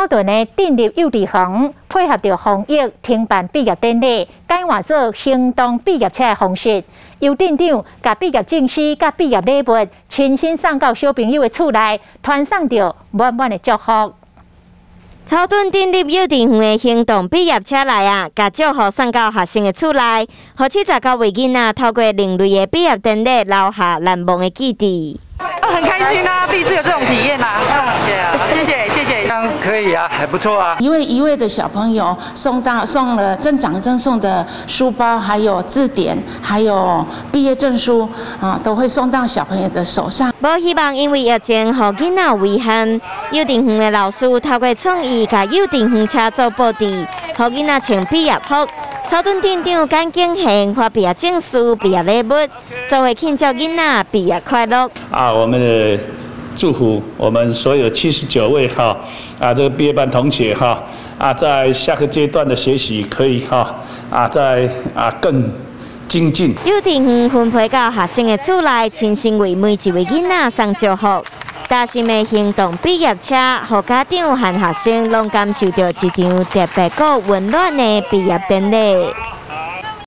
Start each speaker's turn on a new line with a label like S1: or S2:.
S1: 草屯的订立幼稚园配合着防疫停办毕业典礼，改换做行动毕业册的方式。由店长甲毕业证书、甲毕业礼物亲身送到小朋友的厝内，传送着满满的祝福。
S2: 草屯订立幼稚园的行动毕业册内甲祝福送到学生的厝内，互79位囡仔透过另类的毕业典礼留下难忘的记忆。
S3: 很开心啊，第一次有这种体验啊，对啊，谢谢。
S4: 可以啊，还不错啊。
S5: 一位的小朋友送了镇长赠送的书包，还有字典，还有毕业证书都会送到小朋友的手上。
S2: 无希望因为疫情，互囡仔有遗憾。幼稚园的老师透过创意，甲幼稚园车做布置，互囡仔穿毕业服。草屯店长简景贤发毕业证书、毕业礼物，作为庆祝囡仔毕业快乐。
S4: 我们的祝福我们所有79位这个毕业班同学在下个阶段的学习可以在更精进。
S2: 幼稚园分配到学生的厝内，亲身为每一位囡仔送祝福。大心的行动毕业册，互家长和学生拢感受到一场特别够温暖的毕业典礼。